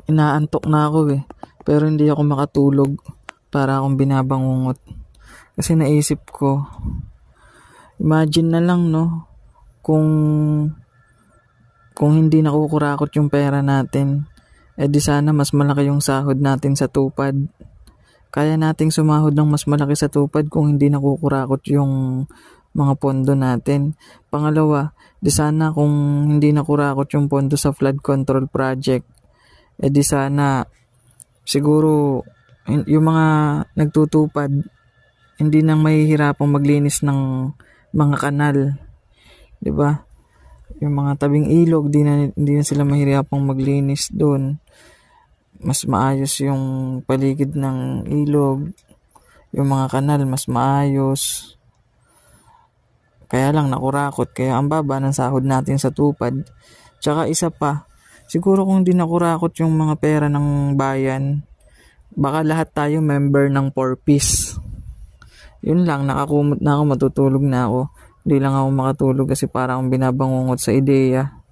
inaantok na ako eh. Pero hindi ako makatulog para akong binabangungot. Kasi naisip ko, imagine na lang no, kung hindi nakukurakot yung pera natin, di sana mas malaki yung sahod natin sa tupad. Kaya nating sumahod ng mas malaki sa tupad kung hindi nakukurakot yung mga pondo natin. Pangalawa, di sana kung hindi nakurakot yung pondo sa flood control project, di sana siguro yung mga nagtutupad hindi nang mahihirapang maglinis ng mga kanal, 'di ba? Yung mga tabing ilog, hindi na sila mahihirapang maglinis doon. Mas maayos yung paligid ng ilog, yung mga kanal mas maayos. Kaya lang nakurakot, kaya ang baba ng sahod natin sa tupad. Tsaka isa pa, siguro kung di nakurakot yung mga pera ng bayan, baka lahat tayo member ng 4Ps. Yun lang, nakakumot na ako, matutulog na ako. Hindi lang ako makatulog kasi parang binabangungot sa ideya.